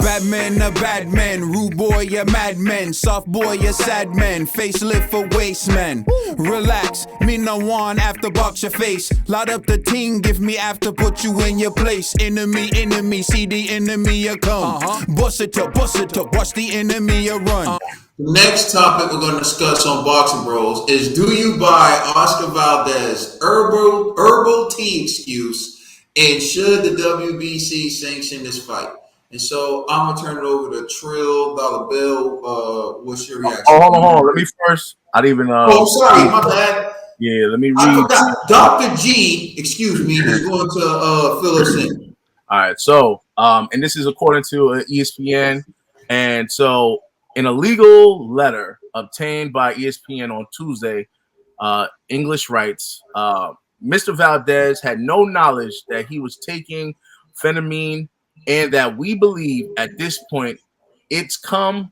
Batman, a bad man, rude boy, a madman, soft boy, a sad man, facelift for waste man. Relax, me no one after box your face. Light up the team, give me after, put you in your place. Enemy, see the enemy a come. Bust it up, watch the enemy a run. The next topic we're going to discuss on Boxing Bros is, do you buy Oscar Valdez herbal tea excuse, and should the WBC sanction this fight? And so I'm going to turn it over to Trill, Dollar Bill. What's your reaction? Hold on. Let me first. I didn't even. Sorry, my bad. Yeah, let me read. I forgot. Dr. G, excuse me, is going to fill us in. All right. So, and this is according to ESPN. And so, in a legal letter obtained by ESPN on Tuesday, English writes, Mr. Valdez had no knowledge that he was taking phenamine, and that we believe at this point it comes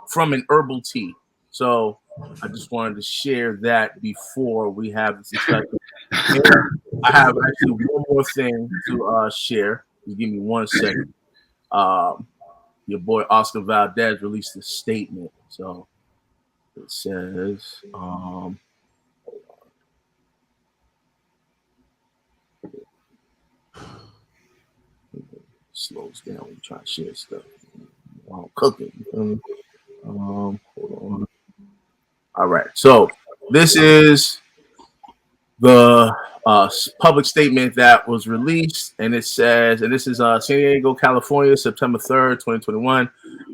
from an herbal tea. So I just wanted to share that before we have this discussion. I have actually one more thing to share. Just give me 1 second. Your boy Oscar Valdez released a statement. So it says, slows down when you try to share stuff while I'm cooking. Hold on. All right. So this is the public statement that was released, and it says, and this is San Diego, California, September 3rd, 2021.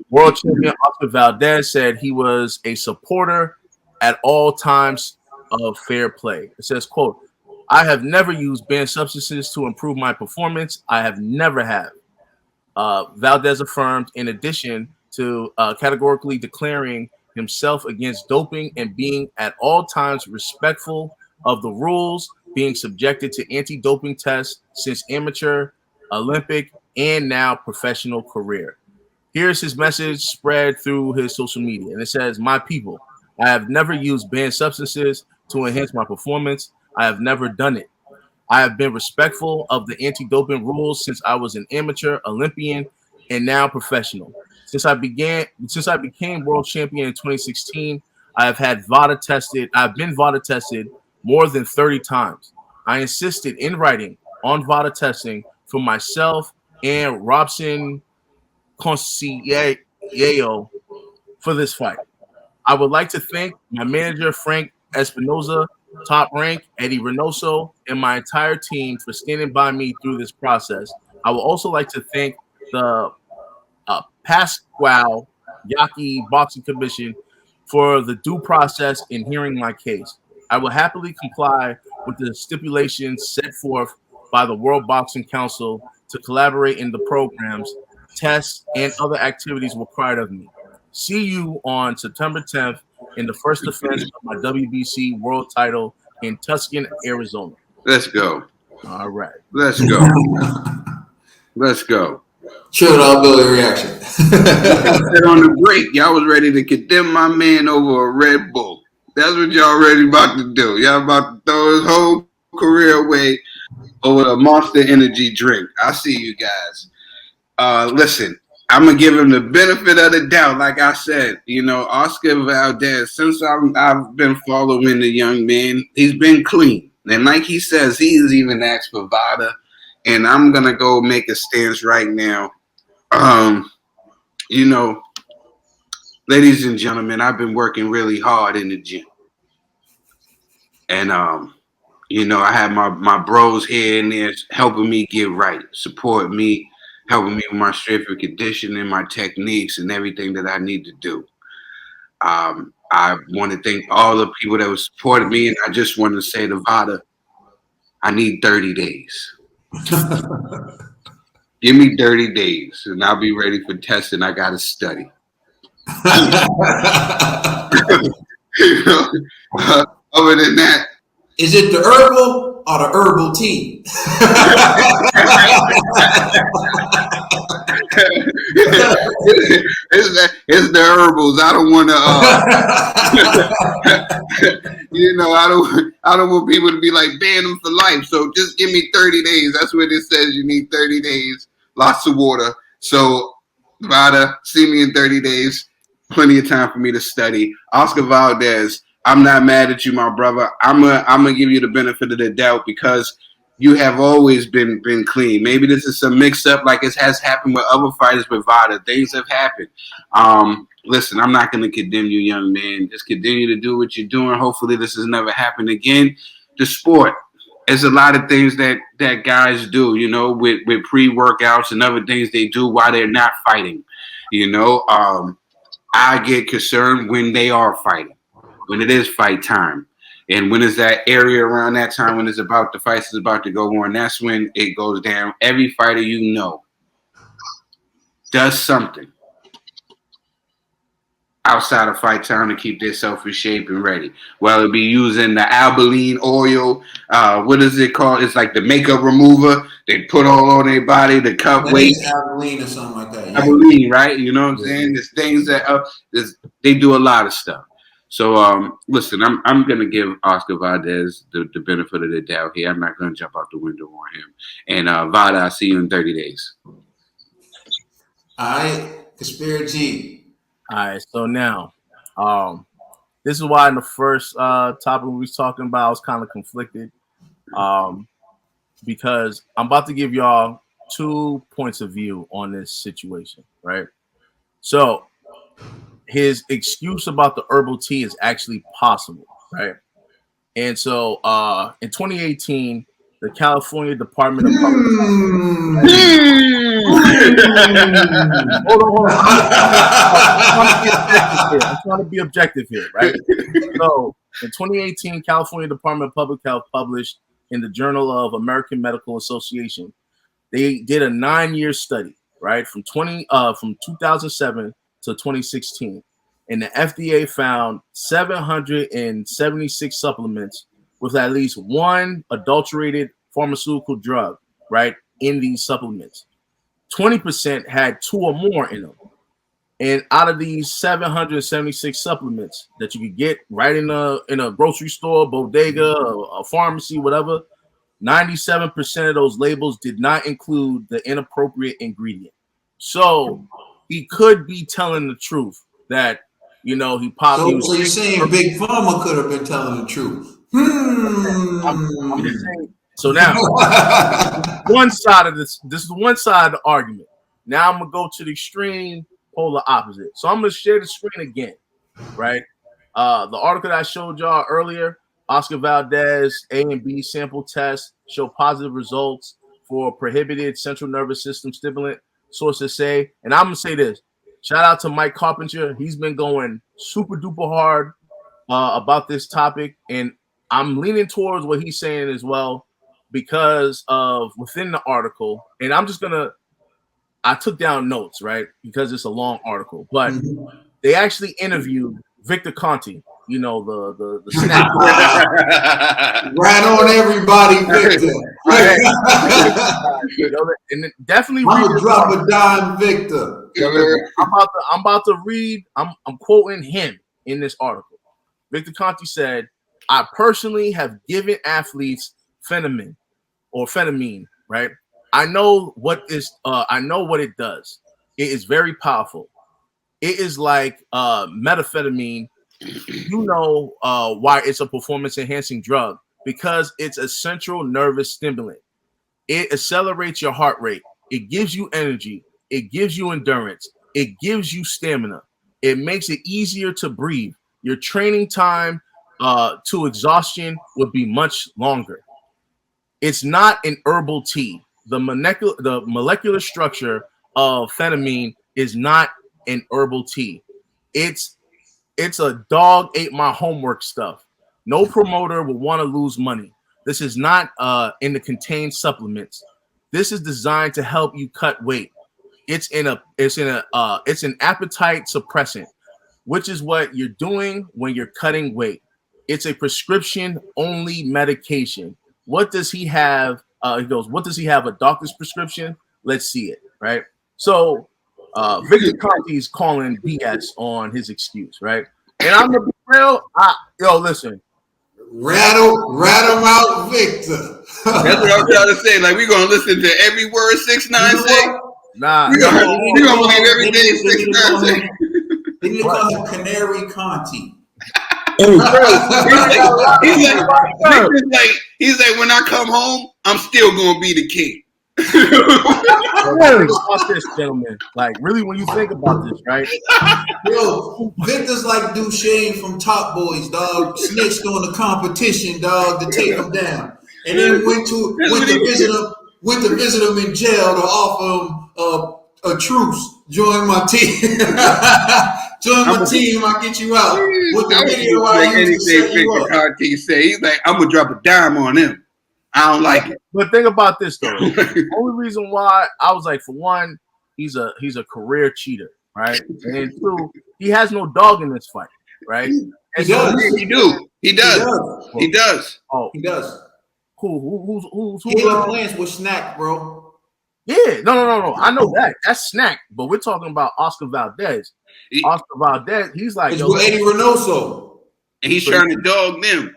World champion Oscar Valdez said he was a supporter at all times of fair play. It says, quote, I have never used banned substances to improve my performance. I have never have. Valdez affirmed, in addition to categorically declaring himself against doping and being at all times respectful of the rules, being subjected to anti-doping tests since amateur, Olympic, and now professional career. Here's his message spread through his social media. And it says, my people, I have never used banned substances to enhance my performance. I have never done it. I have been respectful of the anti-doping rules since I was an amateur, Olympian, and now professional. Since I became world champion in 2016, I've been VADA tested more than 30 times. I insisted in writing on VADA testing for myself and Robson Conceiao for this fight. I would like to thank my manager, Frank Espinoza, Top Rank, Eddyreynoso, and my entire team for standing by me through this process. I would also like to thank the Pascual Yaqui Boxing Commission for the due process in hearing my case. I will happily comply with the stipulations set forth by the World Boxing Council to collaborate in the programs, tests, and other activities required of me. See you on September 10th in the first defense of my WBC world title in Tucson, Arizona. Let's go. All right. Let's go. Let's go. Sure, I'll build a reaction. On the break, y'all was ready to condemn my man over a Red Bull. That's what y'all ready about to do. Y'all about to throw his whole career away over a Monster Energy drink. I see you guys. Listen, I'm going to give him the benefit of the doubt. Like I said, Oscar Valdez, since I've been following the young man, he's been clean. And like he says, he's even asked for VADA. And I'm going to go make a stance right now. Ladies and gentlemen, I've been working really hard in the gym. And, I have my bros here and there helping me get right, support me, helping me with my strength and conditioning, my techniques, and everything that I need to do. I want to thank all the people that have supported me, and I just want to say to VADA, I need 30 days. Give me 30 days, and I'll be ready for testing. I got to study. Other than that, is it the herbal or the herbal tea? It's the herbals. I don't want to. I don't want people to be like ban them for life. So just give me 30 days. That's what it says. You need 30 days lots of water. So, VADA, see me in 30 days. Plenty of time for me to study. Oscar Valdez, I'm not mad at you, my brother. I'm gonna give you the benefit of the doubt because you have always been clean. Maybe this is some mix up like it has happened with other fighters with VADA. Things have happened. Listen, I'm not gonna condemn you, young man. Just continue to do what you're doing. Hopefully this has never happened again. The sport. There's a lot of things that guys do, you know, with pre-workouts and other things they do while they're not fighting. You know, I get concerned when they are fighting, when it is fight time. And when is that area around that time when the fight is about to go on, that's when it goes down. Every fighter you know does something outside of fight time to keep themselves in shape and ready. Well, it be using the albaline oil. What is it called? It's like the makeup remover. They put all on their body to cut weight. Albaline or something like that. Yeah. Albaline, right? You know what I'm saying? There's things that they do a lot of stuff. So, listen, I'm going to give Oscar Valdez the benefit of the doubt here. I'm not going to jump out the window on him. And VADA, I'll see you in 30 days. All right, Conspiracy. All right, so now, this is why in the first topic we was talking about, I was kind of conflicted, because I'm about to give y'all 2 points of view on this situation, right? So his excuse about the herbal tea is actually possible, right? And so in 2018, the California Department of Public Hold on. I'm trying to be objective here, right? So in 2018, California Department of Public Health published in the Journal of American Medical Association, they did a 9-year study, right, from 2007 to 2016, and the FDA found 776 supplements with at least one adulterated pharmaceutical drug, right, in these supplements. 20% had 2 or more in them. And out of these 776 supplements that you could get right in a grocery store, bodega, a pharmacy, whatever, 97% of those labels did not include the inappropriate ingredient. So he could be telling the truth that, you know, he probably. So you're saying Big Pharma could have been telling the truth? I'm just saying. So now, one side of this is one side of the argument. Now I'm gonna go to the extreme polar opposite. So I'm gonna share the screen again, right? The article that I showed y'all earlier, Oscar Valdez A and B sample test show positive results for prohibited central nervous system stimulant. Sources say, and I'm gonna say this: shout out to Mike Carpenter. He's been going super duper hard about this topic, and I'm leaning towards what he's saying as well because of within the article. And I took down notes, right, because it's a long article, but they actually interviewed Victor Conti, you know, the snack. Right on everybody, Victor. And definitely I'm gonna drop a dime, Victor. I'm about to read. I'm quoting him in this article. Victor Conti said, "I personally have given athletes phenamine, right? I know what it does. It is very powerful. It is like methamphetamine. You know why it's a performance-enhancing drug? Because it's a central nervous stimulant. It accelerates your heart rate. It gives you energy. It gives you endurance. It gives you stamina. It makes it easier to breathe. Your training time to exhaustion would be much longer. It's not an herbal tea. The molecular structure of phenamine is not an herbal tea. It's a dog ate my homework stuff. No promoter would want to lose money. This is not in the contained supplements. This is designed to help you cut weight. It's an appetite suppressant, which is what you're doing when you're cutting weight. It's a prescription only medication. What does he have? He goes, what does he have? A doctor's prescription? Let's see it, right? So Victor Conti is calling BS on his excuse, right? And I'm gonna be real. Listen. Rattle out, Victor. That's what I'm trying to say. Like, we're gonna listen to every word 6ix9ine say. Nah, You gonna believe everything 6 times. They need to call him Canary Conti. He's like, when I come home, I'm still gonna be the king. Think about this, gentlemen. Like, really, when you think about this, right? Yo, Victor's like Duchesne from Top Boys, dog. Snitched on the competition, dog, to take him down, and then went to visit him in jail to offer him a truce. Join my team. Join my team. I'll get you out. With the video I used to set you up. He's like, I'm gonna drop a dime on him. I don't like it. But think about this though. The only reason why I was like, for one, he's a career cheater, right? And two, he has no dog in this fight, right? He does. He does. Oh, he does. Who's Caleb Plants was snack, bro. Yeah, no. I know that. That's Snack, but we're talking about Oscar Valdez. Oscar Valdez, he's like, it's with Eddyreynoso. And he's trying to dog them.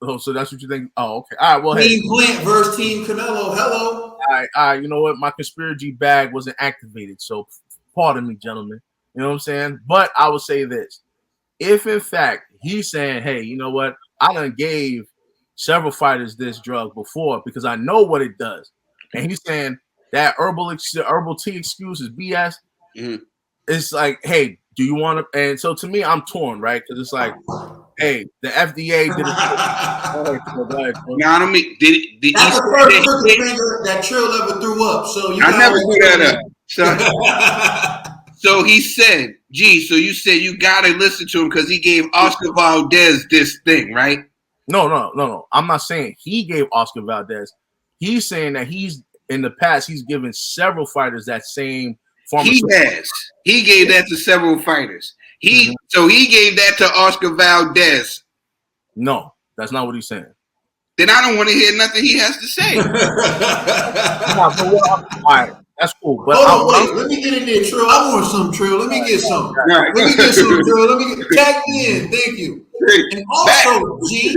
Oh, so that's what you think? Oh, okay. All right. Well, Team Plant versus Team Canelo. Hello. All right. You know what? My conspiracy bag wasn't activated, so pardon me, gentlemen. You know what I'm saying? But I would say this: if in fact he's saying, "Hey, you know what? I done gave several fighters this drug before because I know what it does," and he's saying that herbal tea excuse is BS. Mm-hmm. It's like, hey, do you want to? And so to me, I'm torn, right? Because it's like, hey, the FDA did it. Now, I don't mean, that's the first finger that Trill ever threw up. So you I never threw that up. So he said, "Gee, so you said you gotta listen to him because he gave Oscar Valdez this thing, right?" No. I'm not saying he gave Oscar Valdez. He's saying that in the past he's given several fighters that same pharmaceutical. He has. He gave that to several fighters. So he gave that to Oscar Valdez. No, that's not what he's saying. Then I don't want to hear nothing he has to say. All right, that's cool. But let me get in there, Trill. I want some, Trill. Let me get some. Let me get some, Trill. Tag me in. Thank you. And also, G,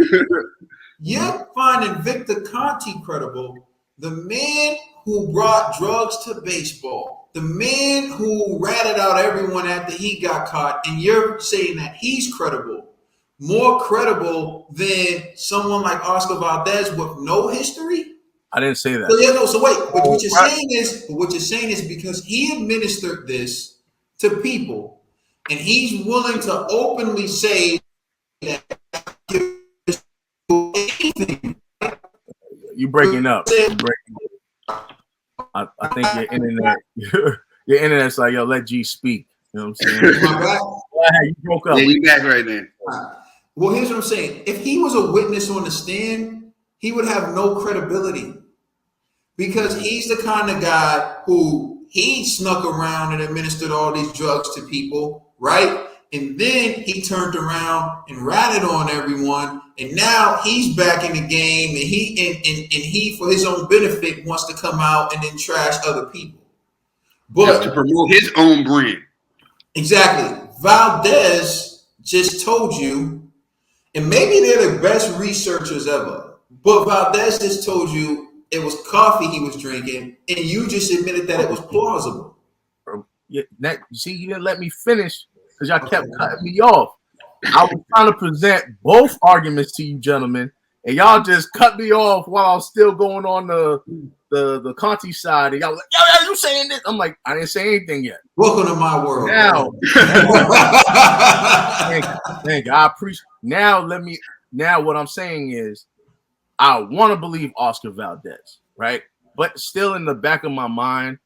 you're finding Victor Conti credible, the man who brought drugs to baseball, the man who ratted out everyone after he got caught, and you're saying that he's credible, more credible than someone like Oscar Valdez with no history? I didn't say that. So wait, but what you're saying is because he administered this to people, and he's willing to openly say that anything. You breaking up. I think your internet's like, yo, let G speak. You know what I'm saying? You broke up. Yeah, you back right there. Well, here's what I'm saying. If he was a witness on the stand, he would have no credibility because he's the kind of guy who he snuck around and administered all these drugs to people, right? And then he turned around and ratted on everyone, and now he's back in the game, and he for his own benefit wants to come out and then trash other people. But to promote his own brand. Exactly. Valdez just told you, and maybe they're the best researchers ever, but Valdez just told you it was coffee he was drinking, and you just admitted that it was plausible. You see, you didn't let me finish. Because y'all kept cutting me off. I was trying to present both arguments to you, gentlemen, and y'all just cut me off while I was still going on the Conti side. And y'all was like, yo, you saying this? I'm like, I didn't say anything yet. Welcome to my world. Now, thank you. I appreciate. Now, what I'm saying is, I want to believe Oscar Valdez, right? But still, in the back of my mind,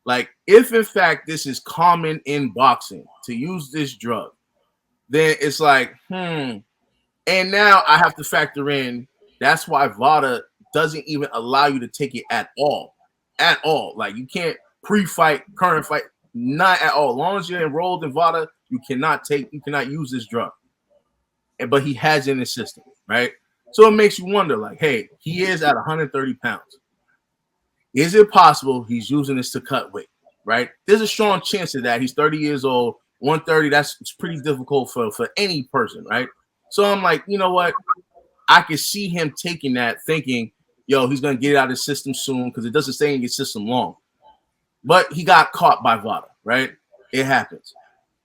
like, if in fact this is common in boxing to use this drug, then it's like, And now I have to factor in, that's why VADA doesn't even allow you to take it at all. At all. Like, you can't pre-fight, current fight, not at all. As long as you're enrolled in VADA, you cannot use this drug. But he has it in his system, right? So it makes you wonder, like, hey, he is at 130 pounds. Is it possible he's using this to cut weight, right? There's a strong chance of that. He's 30 years old, 130. That's pretty difficult for any person, right? So I'm like, you know what? I can see him taking that, thinking, yo, he's going to get it out of his system soon because it doesn't stay in your system long. but he got caught by VADA, right? It happens.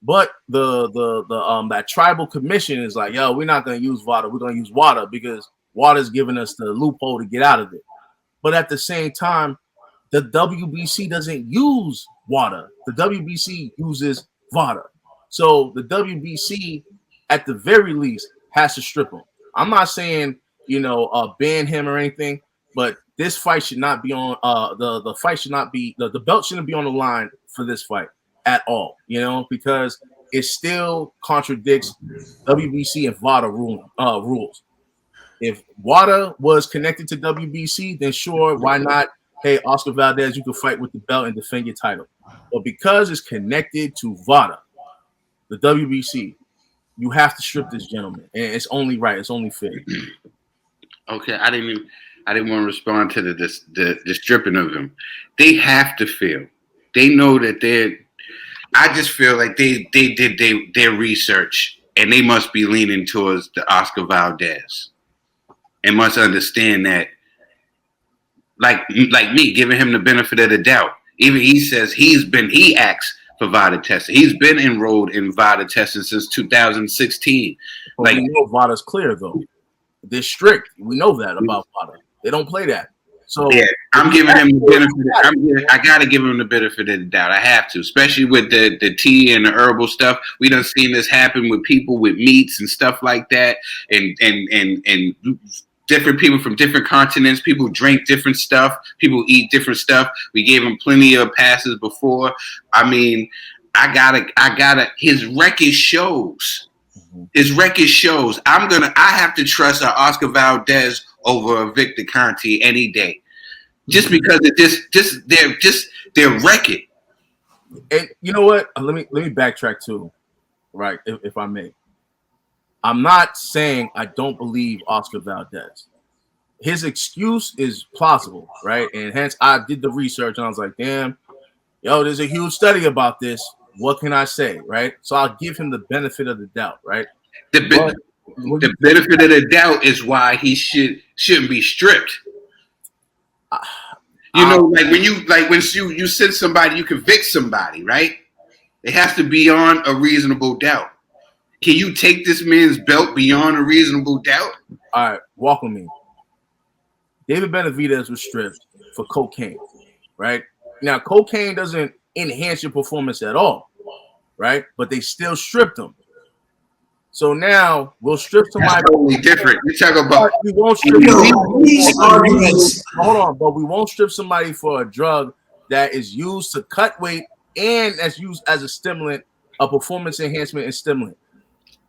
But that tribal commission is like, yo, we're not gonna use VADA, we're gonna use WADA because WADA's giving us the loophole to get out of it. But at the same time, the WBC doesn't use WADA. The WBC uses VADA. So the WBC, at the very least, has to strip him. I'm not saying, ban him or anything, but this fight should not be on. The fight should not be. The belt shouldn't be on the line for this fight at all. Because it still contradicts WBC and VADA rules. If WADA was connected to WBC, then sure, why not? Hey, Oscar Valdez, you can fight with the belt and defend your title. But because it's connected to VADA, the WBC, you have to strip this gentleman, and it's only right. It's only fair. Okay, I didn't want to respond to the stripping of him. They have to feel. They know that they're. I just feel like they did their research, and they must be leaning towards the Oscar Valdez, and must understand that. Like me, giving him the benefit of the doubt. Even he says he acts for VADA testing. He's been enrolled in VADA testing since 2016. But we know VADA's clear though. They're strict. We know that about VADA. They don't play that. So yeah, I'm giving him the benefit. I gotta give him the benefit of the doubt. I have to, especially with the tea and the herbal stuff. We done seen this happen with people with meats and stuff like that, and different people from different continents. People drink different stuff. People eat different stuff. We gave him plenty of passes before. I mean, I gotta. His record shows. His record shows. I have to trust Oscar Valdez over Victor Conte any day, just because of their record. And you know what? Let me backtrack too, right? If I may. I'm not saying I don't believe Oscar Valdez. His excuse is plausible, right? And hence I did the research and I was like, damn, there's a huge study about this. What can I say, right? So I'll give him the benefit of the doubt, right? The benefit of the doubt is why he shouldn't be stripped. Like when you send somebody, you convict somebody, right? It has to be on a reasonable doubt. Can you take this man's belt beyond a reasonable doubt? All right, walk with me. David Benavidez was stripped for cocaine, right? Now, cocaine doesn't enhance your performance at all, right? But they still stripped him. So now we'll strip somebody. That's totally different. You talk about we won't strip these arguments. Hold on, but we won't strip somebody for a drug that is used to cut weight and that's used as a stimulant, a performance enhancement and stimulant.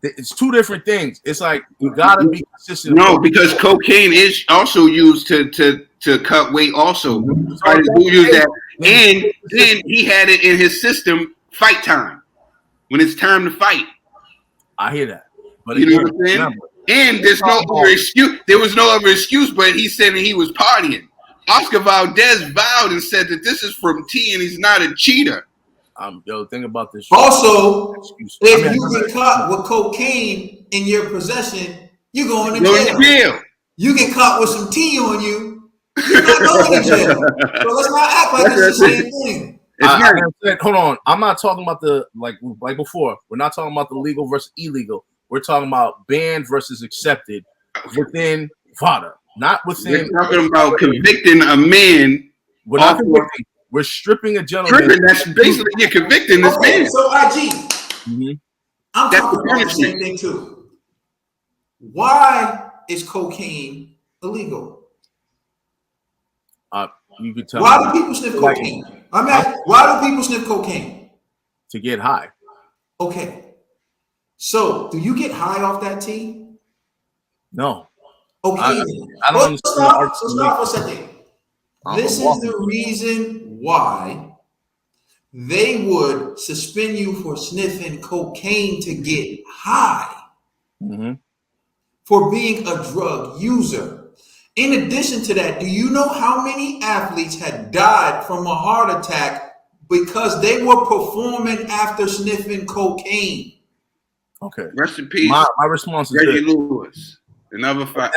It's two different things. It's like you gotta be consistent. No, because cocaine is also used to cut weight. Also, use that, and he had it in his system. Fight time, when it's time to fight. I hear that, but you know what I'm saying. And there's no other excuse. There was no other excuse, but he said that he was partying. Oscar Valdez vowed and said that this is from T, and he's not a cheater. Think about this. Also, if you get caught with cocaine in your possession, you're going to jail. You get caught with some tea on you, you're not going to jail. So let's not act like it's the same thing. Hold on. I'm not talking about the like before. We're not talking about the legal versus illegal. We're talking about banned versus accepted within VADA, not within. We're talking about convicting a man. We're not convicting. We're stripping a gentleman. That's basically you're convicting this man. So IG, I'm talking about the same thing too. Why is cocaine illegal? You could tell. Why do people sniff cocaine? Why do people sniff cocaine? To get high. Okay. So, do you get high off that tea? No. Okay. I don't understand. So stop for a second. This is the reason why they would suspend you for sniffing cocaine to get high, for being a drug user. In addition to that, do you know how many athletes had died from a heart attack because they were performing after sniffing cocaine? Okay. Rest in peace. My response is Reggie Lewis. Another fight.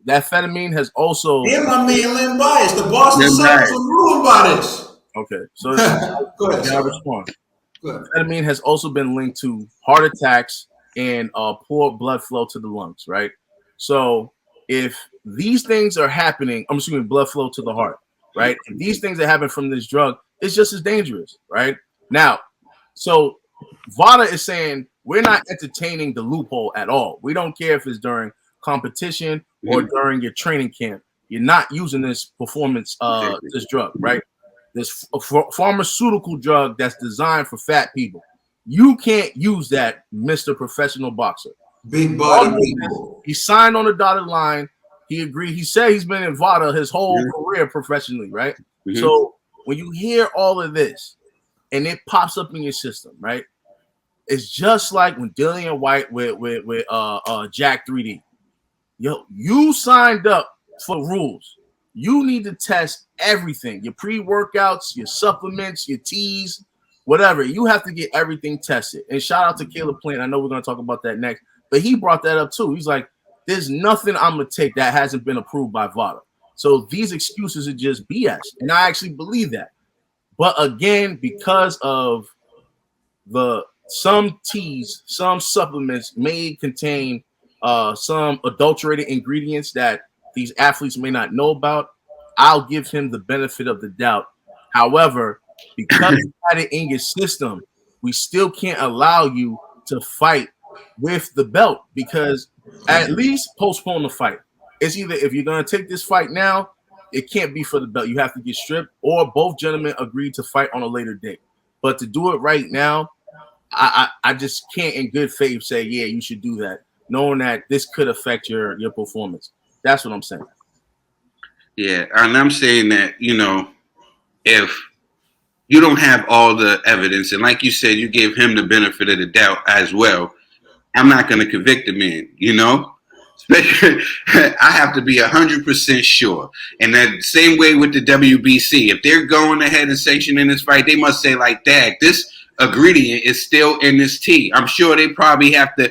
That amphetamine has also. And my man Lynn Bias. The Boston Celtics were ruined by this. Okay, so Go ahead, can I sir. respond? Go ahead. Ketamine has also been linked to heart attacks and poor blood flow to the lungs, right? So if these things are happening, I'm assuming blood flow to the heart, right? If these things that happen from this drug, it's just as dangerous, right? Now, so VADA is saying we're not entertaining the loophole at all. We don't care if it's during competition or during your training camp. You're not using this performance, this drug, right? This pharmaceutical drug that's designed for fat people. You can't use that, Mr. Professional Boxer. Big All body he did, people. he signed on the dotted line. He agreed. He said he's been in VADA his whole career professionally, right? So when you hear all of this and it pops up in your system, right? It's just like when Dillian White with Jack 3D. Yo, you signed up for rules. You need to test everything, your pre-workouts, your supplements, your teas, whatever. You have to get everything tested. And shout out to Caleb Plant. I know we're going to talk about that next, but he brought that up too. He's like, there's nothing I'm going to take that hasn't been approved by VADA. So these excuses are just BS. And I actually believe that. But again, because of some teas, some supplements may contain some adulterated ingredients that these athletes may not know about, I'll give him the benefit of the doubt. However, because you had it in your system, we still can't allow you to fight with the belt, because at least postpone the fight. It's either, if you're going to take this fight now, it can't be for the belt. You have to get stripped, or both gentlemen agreed to fight on a later date. But to do it right now, I just can't in good faith say, yeah, you should do that, knowing that this could affect your performance. That's what I'm saying. Yeah, and I'm saying that, if you don't have all the evidence, and like you said, you gave him the benefit of the doubt as well, I'm not going to convict the man, Especially, I have to be 100% sure. And that same way with the WBC. If they're going ahead and sanctioning this fight, they must say, like, Dag, this ingredient is still in this tea. I'm sure they probably have to,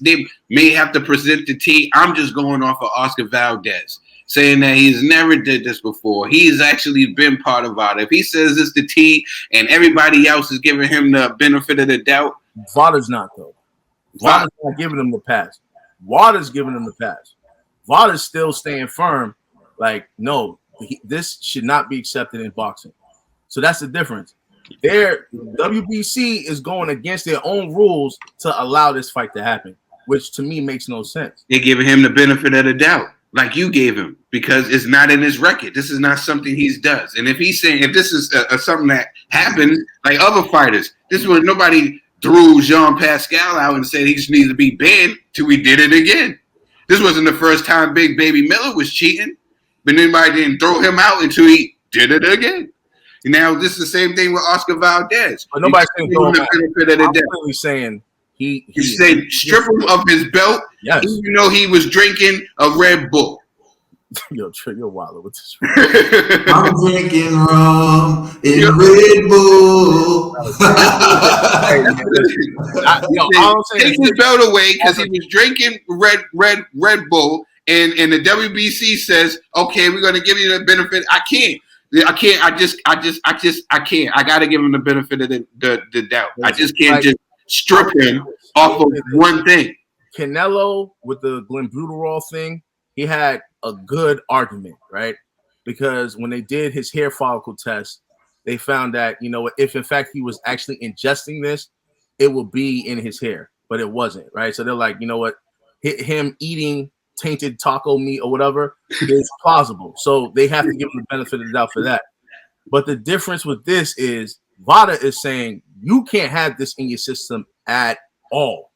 they may have to present the tea. I'm just going off of Oscar Valdez, saying that he's never did this before. He's actually been part of it. If he says it's the tea and everybody else is giving him the benefit of the doubt. VADA's not, though. VADA's not giving him the pass. WADA's giving him the pass. VADA's still staying firm. Like, no, this should not be accepted in boxing. So that's the difference. WBC is going against their own rules to allow this fight to happen, which to me makes no sense. They're giving him the benefit of the doubt, like you gave him, because it's not in his record. This is not something he does. And if he's saying, if this is something that happened, like other fighters, this is where nobody threw Jean Pascal out and said he just needs to be banned till we did it again. This wasn't the first time Big Baby Miller was cheating, but anybody didn't throw him out until he did it again. Now, this is the same thing with Oscar Valdez. But nobody's saying throw him out. I'm really saying he said strip him of his belt. Yes. Even though he was drinking a Red Bull. You're wild with this. I'm drinking rum in Red Bull. Take his belt away because he was drinking Red Bull, and the WBC says, okay, we're gonna give you the benefit. I can't. I can't. I gotta give him the benefit of the doubt. I just can't just strip him off of one thing. Canelo with the glenbuterol thing, he had a good argument, right? Because when they did his hair follicle test, they found that, if in fact he was actually ingesting this, it would be in his hair, but it wasn't, right? So they're like, him eating tainted taco meat or whatever is plausible. So they have to give him the benefit of the doubt for that. But the difference with this is VADA is saying you can't have this in your system at all.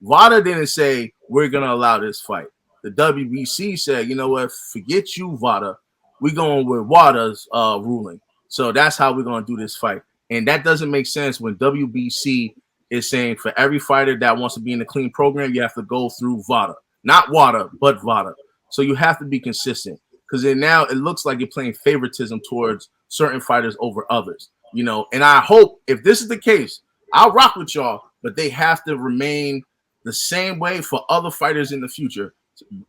VADA didn't say we're going to allow this fight. The WBC said, you know what, forget you, VADA. We're going with WADA's ruling. So that's how we're going to do this fight. And that doesn't make sense when WBC is saying for every fighter that wants to be in the clean program, you have to go through VADA. Not WADA, but VADA. So you have to be consistent, because then now it looks like you're playing favoritism towards certain fighters over others. And I hope if this is the case, I'll rock with y'all, but they have to remain the same way for other fighters in the future.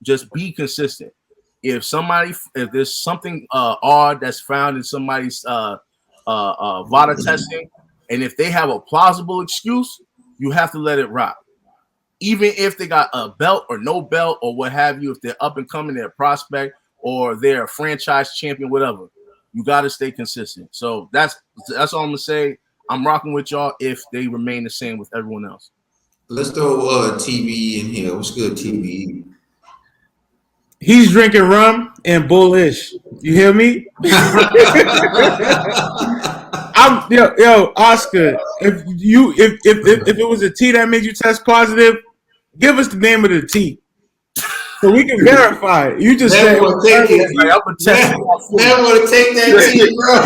Just be consistent. If there's something odd that's found in somebody's VADA testing, and if they have a plausible excuse, you have to let it rock. Even if they got a belt or no belt or what have you, if they're up and coming, they're a prospect or they're a franchise champion, whatever, you got to stay consistent. So that's all I'm gonna say. I'm rocking with y'all if they remain the same with everyone else. Let's throw TV in here. What's good, TV? He's drinking rum and bullish. You hear me? I'm yo, Oscar. If it was a tea that made you test positive, give us the name of the tea so we can verify it. You just said I'm gonna take it. I'm gonna take that tea, bro.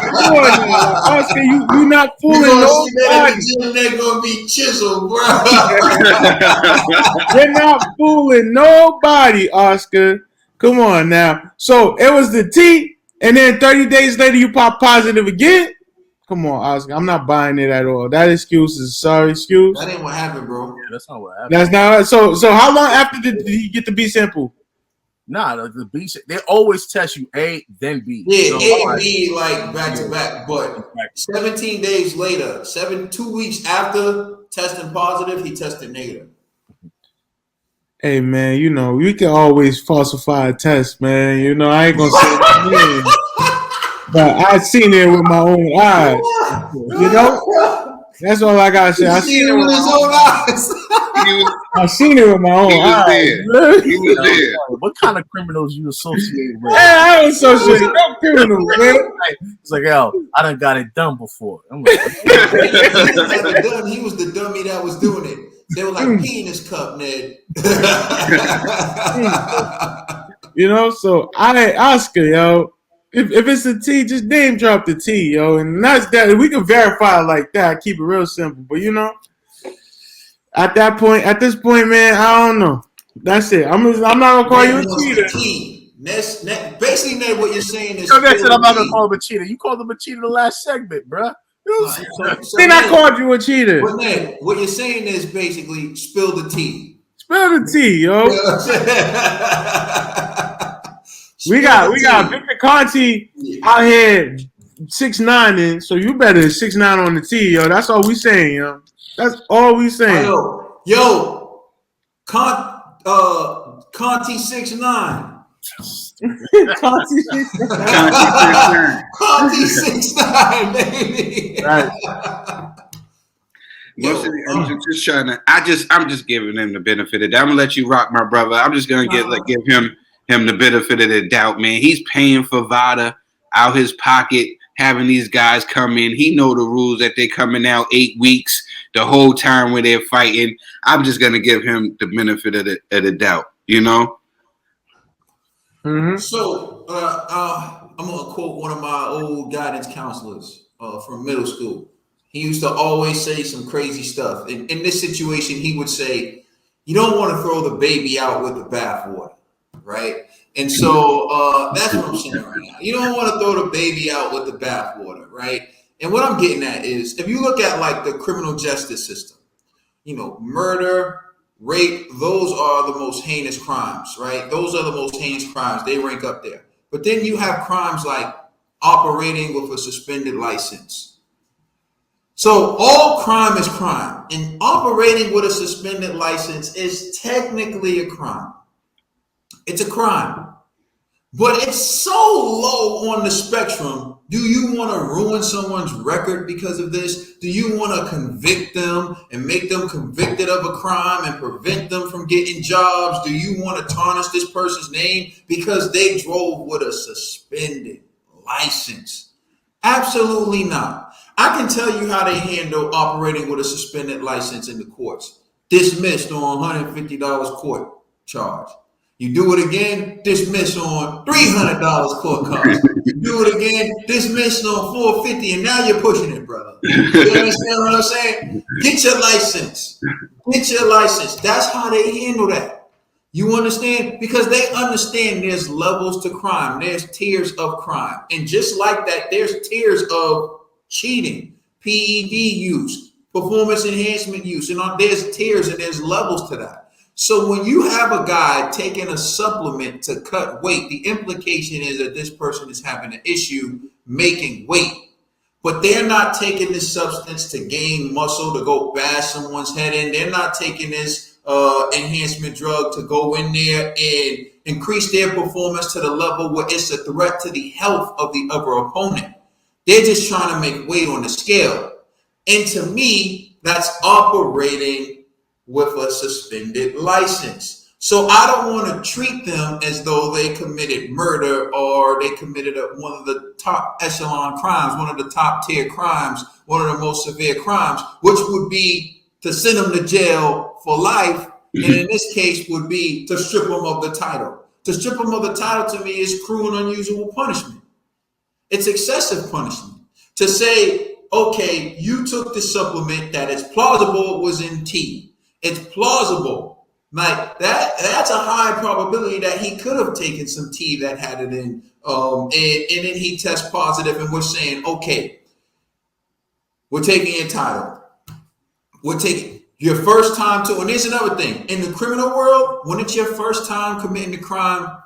Come on now, Oscar. You not fooling nobody. They're gonna be chiseled, bro. You're not fooling nobody, Oscar. Come on now. So it was the tea, and then 30 days later you pop positive again. Come on, Oscar. I'm not buying it at all. That excuse is sorry excuse. That ain't what happened, bro. Yeah, that's not what happened. That's not so. How long after did he get the B sample? Nah, the B, they always test you A, then B. Yeah, so, A and B like back to back. But 17 days later, 2 weeks after testing positive, he tested negative. Hey man, you know we can always falsify a test, man. You know I ain't gonna say it, but I seen it with my own eyes. You know, that's all I gotta say. I seen it with his own eyes. I seen it with my own eyes. He was there. What kind of criminals you associated with? Hey, I don't associate no criminals, man. It's like, yo, I done got it done before. I'm like, he was the dummy that was doing it. They were like, penis cup, Ned. You know, so Oscar, yo, if it's a T, just name drop the T, yo, and that's that. We can verify it like that. Keep it real simple, but you know, at this point, man, I don't know. That's it. I'm not gonna call you a cheater. Basically, Ned, what you're saying is. So that's it. I'm not gonna call him a cheater. You called him a cheater the last segment, bro. Then I called you a cheater. But Ned, what you're saying is basically spill the tea. Spill the tea, yo. We got Victor Conti out here 6'9", so you better 6'9" on the tee, yo. That's all we saying, yo. That's all we saying. Yo, Conti 6'9". Conti 6'9", baby. Right. I'm just trying to. I'm just giving him the benefit of that. I'm gonna let you rock, my brother. I'm just gonna give him the benefit of the doubt, man. He's paying for VADA out his pocket, having these guys come in. He know the rules that they're coming out 8 weeks, the whole time where they're fighting. I'm just gonna give him the benefit of the doubt, you know. Mm-hmm. So I'm gonna quote one of my old guidance counselors from middle school. He used to always say some crazy stuff. In this situation, he would say, "You don't want to throw the baby out with the bathwater." Right? And so that's what I'm saying right now. You don't want to throw the baby out with the bathwater, right? And what I'm getting at is, if you look at like the criminal justice system, you know, murder, rape, those are the most heinous crimes, right? Those are the most heinous crimes. They rank up there. But then you have crimes like operating with a suspended license. So all crime is crime. And operating with a suspended license is technically a crime. It's a crime, but it's so low on the spectrum. Do you want to ruin someone's record because of this? Do you want to convict them and make them convicted of a crime and prevent them from getting jobs? Do you want to tarnish this person's name because they drove with a suspended license? Absolutely not. I can tell you how they handle operating with a suspended license in the courts. Dismissed on $150 court charge. You do it again, dismiss on $300 court cost. You do it again, dismiss on $450, and now you're pushing it, brother. You understand what I'm saying? Get your license. Get your license. That's how they handle that. You understand? Because they understand there's levels to crime. There's tiers of crime. And just like that, there's tiers of cheating, PED use, performance enhancement use. And there's tiers and there's levels to that. So when you have a guy taking a supplement to cut weight, the implication is that this person is having an issue making weight. but they're not taking this substance to gain muscle, to go bash someone's head in. They're not taking this enhancement drug to go in there and increase their performance to the level where it's a threat to the health of the other opponent. They're just trying to make weight on the scale. And to me, that's operating with a suspended license. So I don't want to treat them as though they committed murder or they committed one of the top echelon crimes, one of the top tier crimes, one of the most severe crimes, which would be to send them to jail for life. And in this case would be to strip them of the title. To strip them of the title to me is cruel and unusual punishment. It's excessive punishment. To say, okay, you took the supplement that is plausible was in tea. It's plausible. Like that's a high probability that he could have taken some tea that had it in, and then he tests positive, and we're saying, okay, we're taking your title. We're taking your first time to, and here's another thing. In the criminal world, when it's your first time committing the crime,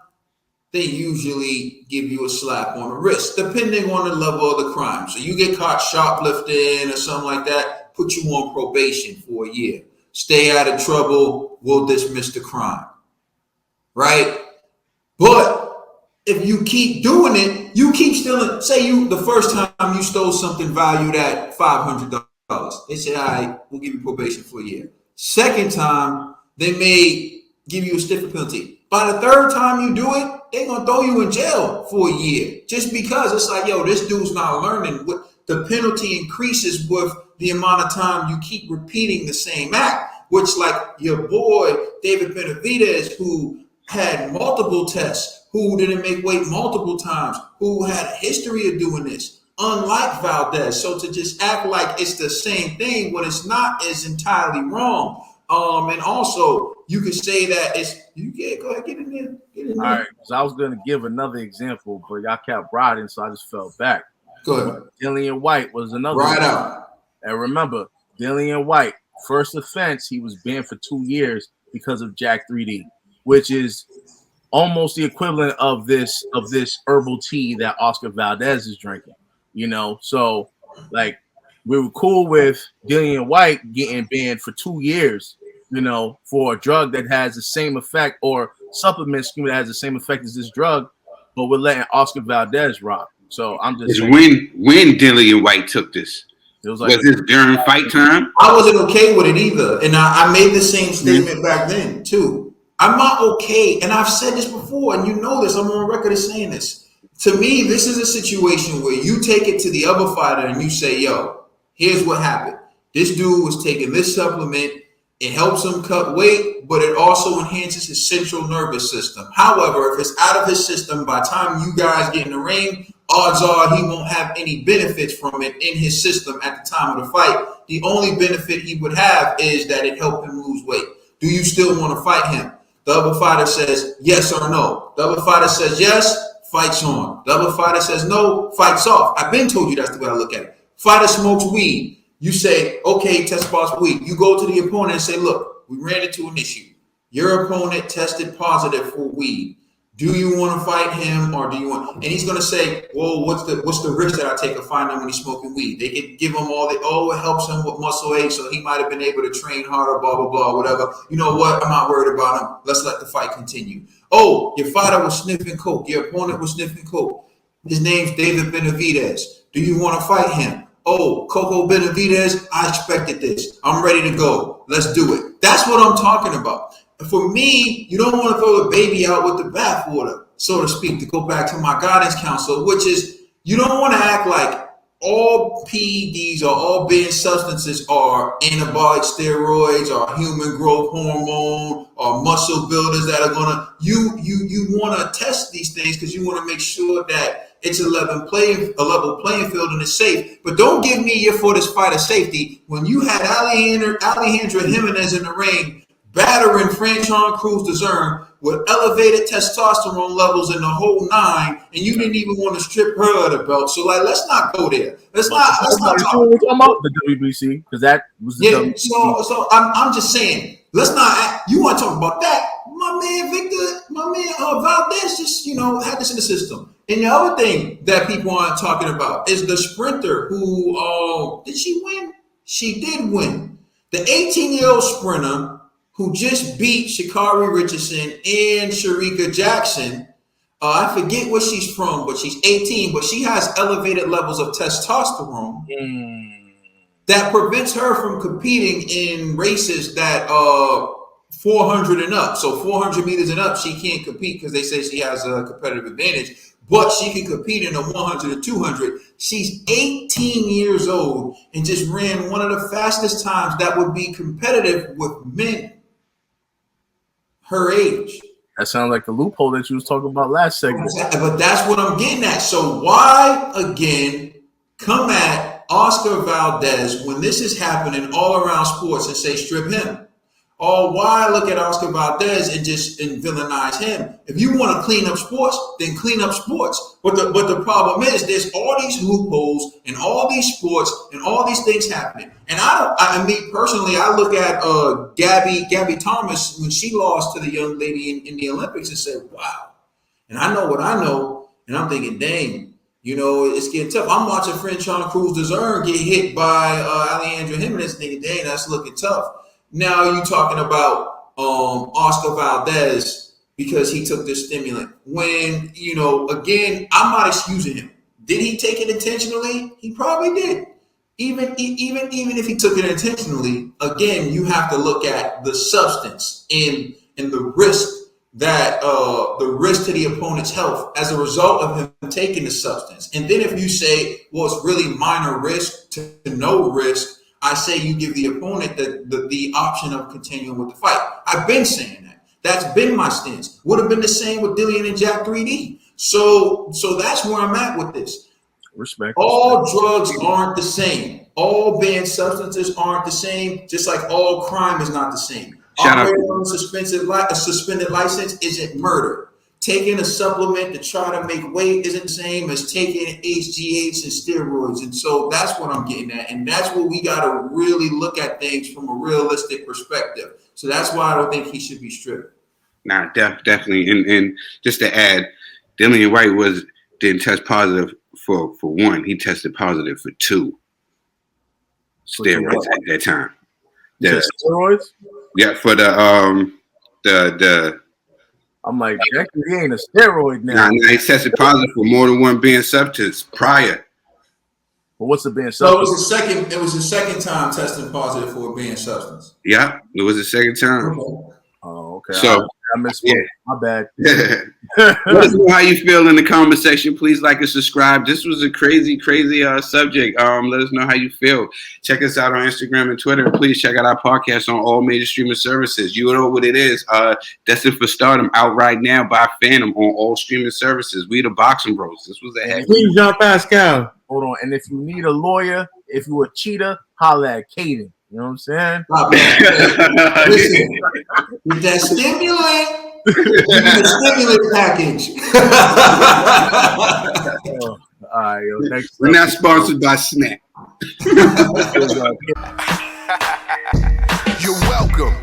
they usually give you a slap on the wrist, depending on the level of the crime. So you get caught shoplifting or something like that, put you on probation for a year. Stay out of trouble, we'll dismiss the crime, right? But if you keep doing it, you keep stealing. Say the first time you stole something valued at $500, they say, all right, we'll give you probation for a year. Second time, they may give you a stiffer penalty. By the third time you do it, they're gonna throw you in jail for a year, just because it's like, yo, this dude's not learning. The penalty increases with the amount of time you keep repeating the same act, which like your boy, David Benavidez, who had multiple tests, who didn't make weight multiple times, who had a history of doing this, unlike Valdez. So to just act like it's the same thing when it's not is entirely wrong. And also you could say that go ahead, get in there. All right, so I was going to give another example, but y'all kept riding, so I just fell back. Go ahead. Dillian White was another right out. And remember, Dillian White, first offense, he was banned for 2 years because of Jack 3D, which is almost the equivalent of this herbal tea that Oscar Valdez is drinking. You know, so like we were cool with Dillian White getting banned for 2 years, you know, for a drug that has the same effect, or supplement scheme that has the same effect as this drug, but we're letting Oscar Valdez rock. So I'm just saying, when Dillian White took this. It was this during fight time? I wasn't okay with it either. And I made the same statement back then, too. I'm not okay. And I've said this before, and you know this. I'm on record as saying this. To me, this is a situation where you take it to the other fighter and you say, yo, here's what happened. This dude was taking this supplement. It helps him cut weight, but it also enhances his central nervous system. However, if it's out of his system, by the time you guys get in the ring, odds are he won't have any benefits from it in his system at the time of the fight. The only benefit he would have is that it helped him lose weight. Do you still want to fight him? The other fighter says yes or no. The other fighter says yes, fights on. The other fighter says no, fights off. I've been told you that's the way I look at it. Fighter smokes weed. You say, okay, test positive weed. You go to the opponent and say, look, we ran into an issue. Your opponent tested positive for weed. Do you want to fight him, or do you want? And he's going to say, well, what's the risk that I take of fighting him when he's smoking weed? They could give him all it helps him with muscle ache, so he might have been able to train harder, blah, blah, blah, whatever. You know what? I'm not worried about him. Let's let the fight continue. Oh, your fighter was sniffing coke. Your opponent was sniffing coke. His name's David Benavidez. Do you want to fight him? Oh, Coco Benavidez, I expected this. I'm ready to go. Let's do it. That's what I'm talking about. For me, you don't want to throw the baby out with the bathwater, so to speak, to go back to my guidance counsel, which is you don't want to act like all PEDs or all banned substances are anabolic steroids or human growth hormone or muscle builders that are going to, you want to test these things because you want to make sure that it's a level playing field and it's safe. But don't give me your for this fighter safety when you had Alejandro Jimenez in the ring battering Franchon Cruz DeZern with elevated testosterone levels in the whole nine, and you didn't even want to strip her of the belt. So like, let's not go there. Let's not talk about the WBC because that was the WBC. So I'm just saying, let's not. You want to talk about that? My man Valdez just had this in the system. And the other thing that people aren't talking about is the sprinter who did she win? She did win. The 18-year-old sprinter who just beat Sha'Carri Richardson and Sharika Jackson. I forget where she's from, but she's 18, but she has elevated levels of testosterone that prevents her from competing in races that 400 and up. So 400 meters and up, she can't compete because they say she has a competitive advantage, but she can compete in the 100 and 200. She's 18 years old and just ran one of the fastest times that would be competitive with men her age. That sounds like the loophole that you was talking about last segment. But that's what I'm getting at. So why, again, come at Oscar Valdez when this is happening all around sports and say strip him? Or why look at Oscar Valdez and just villainize him? If you want to clean up sports, then clean up sports. But the problem is there's all these loopholes in all these sports and all these things happening. And I mean, personally, I look at Gabby Thomas when she lost to the young lady in the Olympics and said, wow. And I know what I know. And I'm thinking, dang, you know, it's getting tough. I'm watching Franchon Cruz-Dezurn get hit by Alejandro Jimenez, thinking, dang, that's looking tough. Now you're talking about Oscar Valdez because he took this stimulant. When, you know, again, I'm not excusing him. Did he take it intentionally? He probably did. Even if he took it intentionally, again, you have to look at the substance and the risk that the risk to the opponent's health as a result of him taking the substance. And then if you say, well, it's really minor risk to no risk, I say you give the opponent the option of continuing with the fight. I've been saying that. That's been my stance. Would have been the same with Dillian and Jack 3D. So that's where I'm at with this. Respect. All drugs aren't the same. All banned substances aren't the same, just like all crime is not the same. Operating on a suspended license isn't murder. Taking a supplement to try to make weight isn't the same as taking HGH and steroids. And so that's what I'm getting at. And that's where we got to really look at things from a realistic perspective. So that's why I don't think he should be stripped. Nah, definitely. And just to add, Dillian White didn't test positive for one. He tested positive for 2 steroids at that time. Steroids? Yeah, for the I'm like, Jack, he ain't a steroid now. Nah, he tested positive for more than one banned substance prior. But what's the banned So substance? it was the second time testing positive for a banned substance. Yeah, it was the second time. Okay. Oh, okay. So I misspoke. Yeah. My bad. Let us know how you feel in the comment section. Please like and subscribe. This was a crazy subject. Let us know how you feel. Check us out on Instagram and Twitter. Please check out our podcast on all major streaming services. You know what it is. Destined for Stardom out right now by Phantom on all streaming services. We the Boxing Bros. This was a heavy. Please, Jean Pascal. Hold on. And if you need a lawyer, if you a cheater, holla at Kaden. You know what I'm saying? Listen, with that stimulant, you need a stimulant package. All right, yo. Next We're not sponsored by Snap. up. You're welcome.